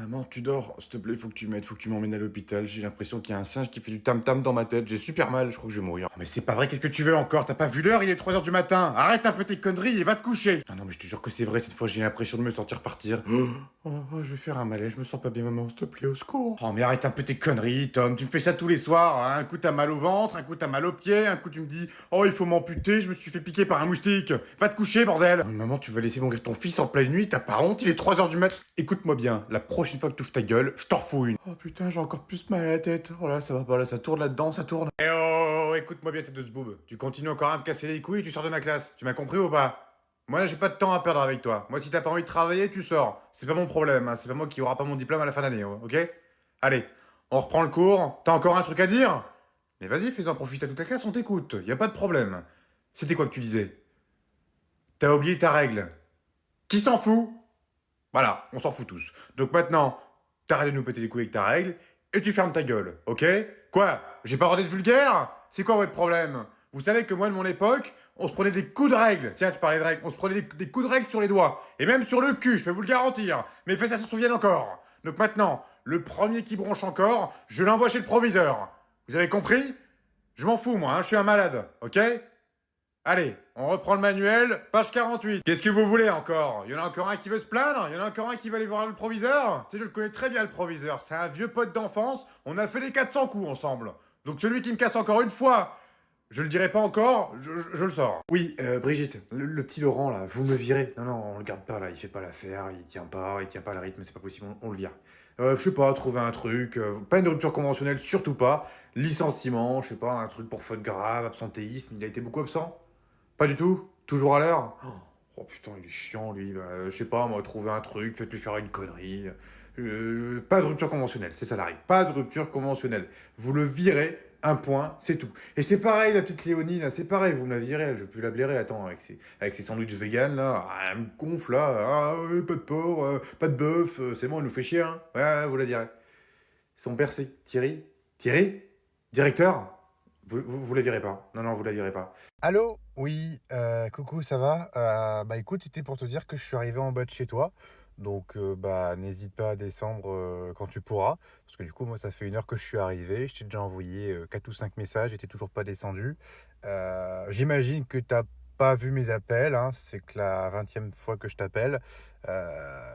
Maman, tu dors, s'il te plaît, faut que tu m'aides, faut que tu m'emmènes à l'hôpital. J'ai l'impression qu'il y a un singe qui fait du tam-tam dans ma tête. J'ai super mal, je crois que je vais mourir. Mais c'est pas vrai, qu'est-ce que tu veux encore? T'as pas vu l'heure? Il est 3 heures du matin. Arrête un peu tes conneries et va te coucher. Non, non, mais je te jure que c'est vrai, cette fois j'ai l'impression de me sentir partir. Je vais faire un malaise, je me sens pas bien, maman, s'il te plaît, au secours. Oh, mais arrête un peu tes conneries, Tom. Tu me fais ça tous les soirs, hein. Un coup t'as mal au ventre, un coup t'as mal aux pieds, un coup tu me dis, oh, il faut m'amputer, je me suis fait piquer par un moustique. Va te coucher, bordel. Oh, maman, tu vas laisser mourir ton fils en pleine nuit, t'as pas honte? Il est 3 heures du mat. Écoute-moi bien, la prochaine fois que tu ouvres ta gueule, je t'en refous une. Oh putain, j'ai encore plus mal à la tête. Oh là, ça va pas, là, ça tourne là-dedans, ça tourne. Eh oh, écoute-moi bien, tête de ce boob. Tu continues encore à me casser les couilles, tu sors de ma classe. Tu m'as compris ou pas? Moi, là, j'ai pas de temps à perdre avec toi. Moi, si t'as pas envie de travailler, tu sors. C'est pas mon problème, hein. C'est pas moi qui aura pas mon diplôme à la fin d'année, ok? Allez, on reprend le cours. T'as encore un truc à dire? Mais vas-y, fais-en profiter à toute la classe, on t'écoute. Y a pas de problème. C'était quoi que tu disais? T'as oublié ta règle. Qui s'en fout? Voilà, on s'en fout tous. Donc maintenant, t'arrêtes de nous péter les couilles avec ta règle et tu fermes ta gueule, ok? Quoi? J'ai pas le droit d'être vulgaire? C'est quoi votre problème? Vous savez que moi, de mon époque, on se prenait des coups de règle. Tiens, tu parlais de règle. On se prenait des coups de règle sur les doigts. Et même sur le cul, je peux vous le garantir. Mes fesses, elles s'en souviennent encore. Donc maintenant, le premier qui bronche encore, je l'envoie chez le proviseur. Vous avez compris? Je m'en fous, moi, hein, je suis un malade, ok? Allez, on reprend le manuel, page 48. Qu'est-ce que vous voulez encore? Il y en a encore un qui veut se plaindre? Il y en a encore un qui veut aller voir le proviseur? Tu sais, je le connais très bien, le proviseur. C'est un vieux pote d'enfance. On a fait les 400 coups ensemble. Donc celui qui me casse encore une fois, je le dirai pas encore, je le sors. Oui, Brigitte, le petit Laurent, là, vous me virez. Non, non, on le garde pas, là, il fait pas l'affaire, il tient pas le rythme, c'est pas possible, on le vire. Je sais pas, trouver un truc, pas une rupture conventionnelle, surtout pas. Licenciement, je sais pas, un truc pour faute grave, absentéisme, il a été beaucoup absent? Pas du tout? Toujours à l'heure? Oh putain, il est chiant lui. Bah, je sais pas, moi, trouver un truc, faites-lui faire une connerie. Pas de rupture conventionnelle, c'est ça la règle. Pas de rupture conventionnelle. Vous le virez, un point, c'est tout. Et c'est pareil, la petite Léonie, là, c'est pareil, vous me la virez, je vais plus la blairer, attends, avec ses sandwichs vegan, là, ah, elle me gonfle, là, ah, ouais, pas de porc, pas de bœuf, c'est bon, elle nous fait chier, hein. Ouais, ouais, vous la virez. Son père, c'est Thierry? Thierry? Directeur? Vous la virez pas. Non, non, vous la virez pas. Allô? Oui, coucou, ça va? Bah écoute, c'était pour te dire que je suis arrivé en bas de chez toi. Donc bah n'hésite pas à descendre quand tu pourras. Parce que du coup, moi, ça fait 1 heure que je suis arrivé. Je t'ai déjà envoyé 4 ou 5 messages et t'es toujours pas descendu. J'imagine que t'as pas vu mes appels, hein. C'est que la 20e fois que je t'appelle.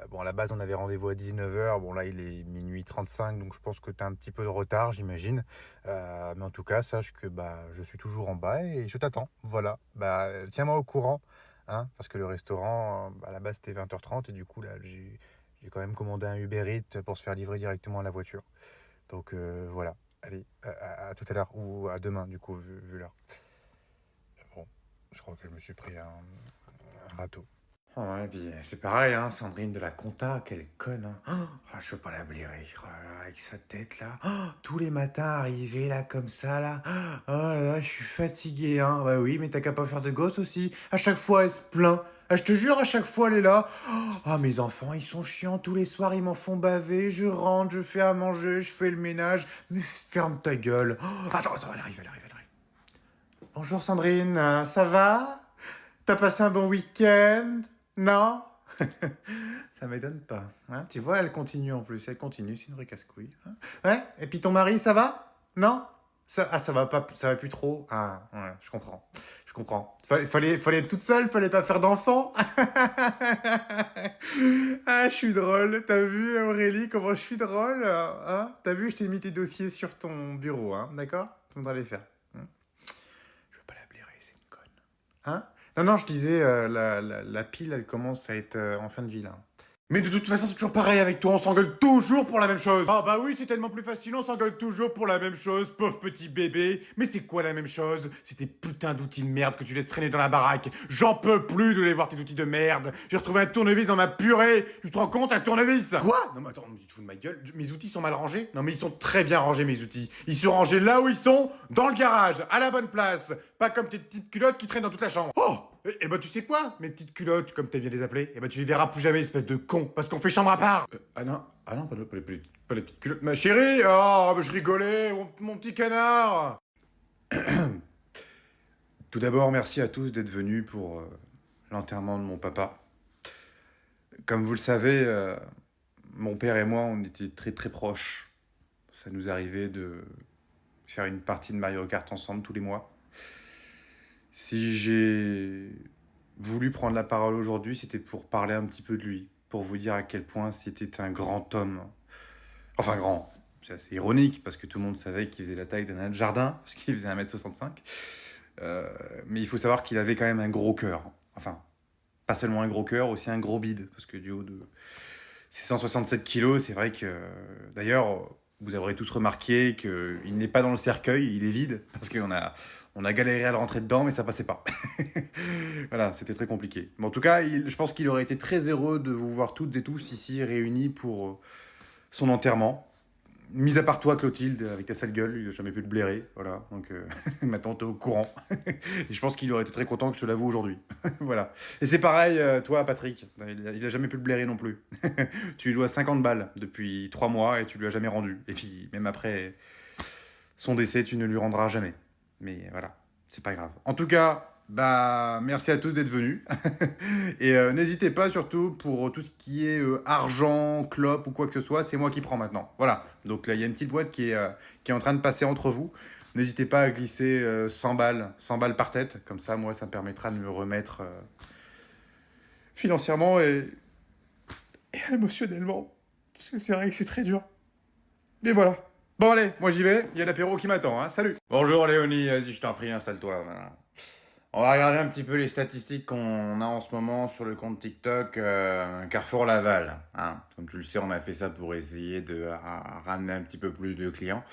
Bon, à la base, on avait rendez-vous à 19 heures. Bon, là, il est minuit 35, donc je pense que t'as un petit peu de retard, j'imagine. Mais en tout cas, sache que bah, je suis toujours en bas et je t'attends. Voilà. Bah, tiens-moi au courant, hein, parce que le restaurant, à la base, c'était 20h30 et du coup, là, j'ai quand même commandé un Uber Eats pour se faire livrer directement à la voiture. Donc voilà. Allez, à tout à l'heure ou à demain, du coup, vu l'heure. Bon, je crois que je me suis pris un râteau. Ouais, puis c'est pareil, hein, Sandrine de la compta, quelle conne, hein. Je peux pas la blairer, oh là là, avec sa tête là. Tous les matins arriver là comme ça là. Oh là là, je suis fatigué, hein. Bah oui, mais t'as qu'à pas faire de gosse aussi. À chaque fois, elle se plaint. Ah, je te jure, à chaque fois, elle est là. Ah, mes enfants, ils sont chiants. Tous les soirs, ils m'en font baver. Je rentre, je fais à manger, je fais le ménage. Mais ferme ta gueule. Attends, attends, elle arrive, elle arrive, elle arrive. Bonjour Sandrine, ça va? T'as passé un bon week-end? Non? Ça m'étonne pas, hein. Tu vois, elle continue en plus, elle continue, c'est une vraie casse-couille, hein. Ouais? Et puis ton mari, ça va? Non? Ça va pas, ça va plus trop? Ah, ouais, je comprends. Je comprends. Fallait être toute seule, fallait pas faire d'enfant. Ah, je suis drôle. T'as vu, Aurélie, comment je suis drôle, hein? T'as vu, je t'ai mis tes dossiers sur ton bureau, hein, d'accord? Tu voudras les faire. Hein. Je veux pas la blairer, c'est une conne. Hein? Non, non, je disais, la pile, elle commence à être en fin de vie, là. Mais de toute façon, c'est toujours pareil avec toi, on s'engueule toujours pour la même chose. Ah bah oui, c'est tellement plus facile, on s'engueule toujours pour la même chose, pauvre petit bébé. Mais c'est quoi la même chose? C'est tes putains d'outils de merde que tu laisses traîner dans la baraque. J'en peux plus de les voir, tes outils de merde. J'ai retrouvé un tournevis dans ma purée. Tu te rends compte, un tournevis? Quoi? Non mais attends, tu te fous de ma gueule? Mes outils sont mal rangés? Non mais ils sont très bien rangés, mes outils. Ils sont rangés là où ils sont, dans le garage, à la bonne place. Pas comme tes petites culottes qui traînent dans toute la chambre. Oh! Eh ben tu sais quoi, mes petites culottes, comme t'aimes bien les appeler, eh ben tu les verras plus jamais, espèce de con, parce qu'on fait chambre à part. Ah non, pas les petites culottes. Ma chérie, oh, mais je rigolais, mon petit canard. Tout d'abord, merci à tous d'être venus pour l'enterrement de mon papa. Comme vous le savez, mon père et moi, on était très très proches. Ça nous arrivait de faire une partie de Mario Kart ensemble tous les mois. Si j'ai voulu prendre la parole aujourd'hui, c'était pour parler un petit peu de lui, pour vous dire à quel point c'était un grand homme. Enfin grand, c'est assez ironique parce que tout le monde savait qu'il faisait la taille d'un nain de jardin, parce qu'il faisait 1,65 m. Mais il faut savoir qu'il avait quand même un gros cœur. Enfin, pas seulement un gros cœur, aussi un gros bide, parce que du haut de ses 167 kilos, c'est vrai que... D'ailleurs, vous aurez tous remarqué qu'il n'est pas dans le cercueil, il est vide, parce on a galéré à le rentrer dedans, mais ça passait pas. Voilà, c'était très compliqué. Mais en tout cas, je pense qu'il aurait été très heureux de vous voir toutes et tous ici réunis pour son enterrement. Mis à part toi, Clotilde, avec ta sale gueule, il n'a jamais pu te blairer. Voilà, donc maintenant t'es au courant. Et je pense qu'il aurait été très content que je te l'avoue aujourd'hui. Voilà. Et c'est pareil, toi, Patrick, il a jamais pu te blairer non plus. Tu lui dois 50 balles depuis 3 mois et tu lui as jamais rendu. Et puis, même après son décès, tu ne lui rendras jamais. Mais voilà, c'est pas grave. En tout cas, bah, merci à tous d'être venus. Et n'hésitez pas surtout pour tout ce qui est argent, clope ou quoi que ce soit, c'est moi qui prends maintenant. Voilà. Donc là, il y a une petite boîte qui est en train de passer entre vous. N'hésitez pas à glisser 100 balles par tête. Comme ça, moi, ça me permettra de me remettre financièrement et émotionnellement. Parce que c'est vrai que c'est très dur. Et voilà. Bon allez, moi j'y vais, il y a l'apéro qui m'attend, hein. Salut. Bonjour Léonie, vas-y, je t'en prie, installe-toi. Voilà. On va regarder un petit peu les statistiques qu'on a en ce moment sur le compte TikTok Carrefour Laval. Hein. Comme tu le sais, on a fait ça pour essayer de ramener un petit peu plus de clients.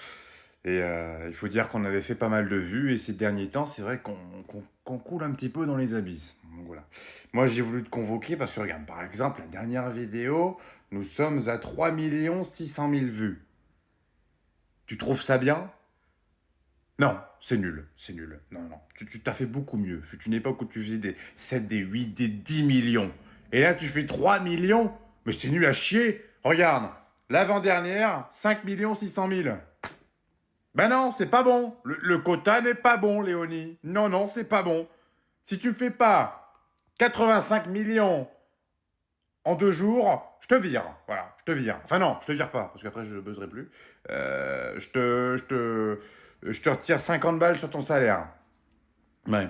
Et il faut dire qu'on avait fait pas mal de vues et ces derniers temps, c'est vrai qu'on coule un petit peu dans les abysses. Donc voilà. Moi, j'ai voulu te convoquer parce que regarde, par exemple, la dernière vidéo, nous sommes à 3 600 000 vues. Tu trouves ça bien? Non, c'est nul, c'est nul. Non, non, tu t'as fait beaucoup mieux. Fut une époque où tu faisais des 7, des 8, des 10 millions. Et là, tu fais 3 millions? Mais c'est nul à chier. Regarde, l'avant-dernière, 5 600 000. Ben non, c'est pas bon. Le quota n'est pas bon, Léonie. Non, non, c'est pas bon. Si tu me fais pas 85 millions en 2 jours, je te vire. Voilà, je te vire. Enfin non, je te vire pas, parce qu'après je buzzerai plus. Je te retire 50 balles sur ton salaire. Ouais,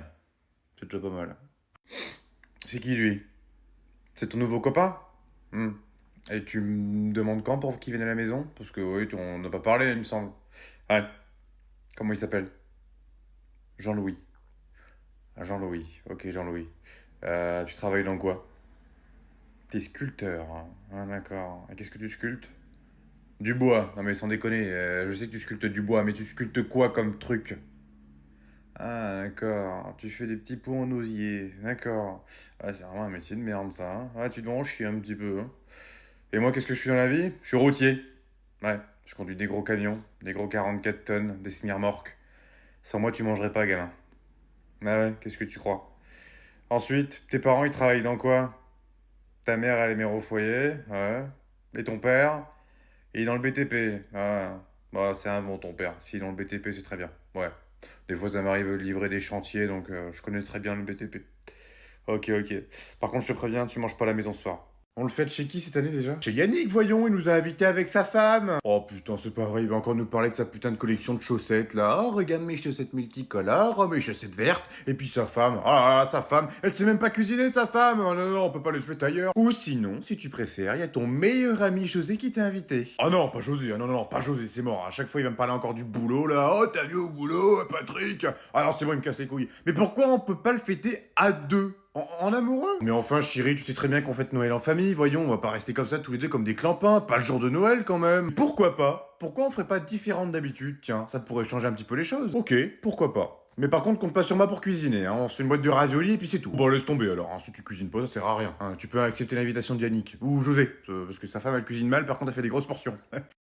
c'est déjà pas mal. C'est qui lui? C'est ton nouveau copain? Hmm. Et tu me demandes quand pour qu'il vienne à la maison? Parce que oui, on n'a pas parlé, il me semble. Ouais. Comment il s'appelle? Jean-Louis. Ah, Jean-Louis. Ok, Jean-Louis. Tu travailles dans quoi? T'es sculpteur, hein. Ah, d'accord. Et qu'est-ce que tu sculptes? Du bois. Non mais sans déconner, je sais que tu sculptes du bois, mais tu sculptes quoi comme truc? Ah, d'accord. Tu fais des petits pots en osier. D'accord. Ah, c'est vraiment un métier de merde, ça, hein. Ah, tu dois en chier un petit peu, hein. Et moi, qu'est-ce que je suis dans la vie? Je suis routier. Ouais, je conduis des gros camions, des gros 44 tonnes, des semi-remorques. Sans moi, tu mangerais pas, gamin. Ah ouais, qu'est-ce que tu crois? Ensuite, tes parents, ils travaillent dans quoi? Ta mère, elle est mère au foyer, ouais. Et ton père? Il est dans le BTP. Ah, bah, c'est un bon, ton père. S'il est dans le BTP, c'est très bien. Ouais. Des fois, ça m'arrive de livrer des chantiers, donc je connais très bien le BTP. Ok, ok. Par contre, je te préviens, tu manges pas à la maison ce soir. On le fait chez qui cette année déjà? Chez Yannick, voyons, il nous a invités avec sa femme. Oh putain, c'est pas vrai, il va encore nous parler de sa putain de collection de chaussettes là. Oh, regarde mes chaussettes multicolores, oh, mes chaussettes vertes. Et puis sa femme, oh là là, sa femme, elle sait même pas cuisiner sa femme. Oh non, non, on peut pas les faire ailleurs. Ou sinon, si tu préfères, il y a ton meilleur ami José qui t'a invité. Ah non, pas José, ah non, non, non, pas José, c'est mort. À chaque fois, il va me parler encore du boulot là. Oh, t'as vu au boulot, Patrick? Ah non, c'est bon, il me casse les couilles. Mais pourquoi on peut pas le fêter à deux? En amoureux? Mais enfin, chérie, tu sais très bien qu'on fête Noël en famille, voyons, on va pas rester comme ça tous les deux comme des clampins, pas le jour de Noël quand même. Pourquoi pas? Pourquoi on ferait pas différente d'habitude? Tiens, ça pourrait changer un petit peu les choses. Ok, pourquoi pas. Mais par contre, compte pas sur moi pour cuisiner, hein. On se fait une boîte de raviolis et puis c'est tout. Bon, laisse tomber alors, hein. Si tu cuisines pas, ça sert à rien, hein. Tu peux accepter l'invitation de Yannick, ou José, parce que sa femme elle cuisine mal, par contre elle fait des grosses portions.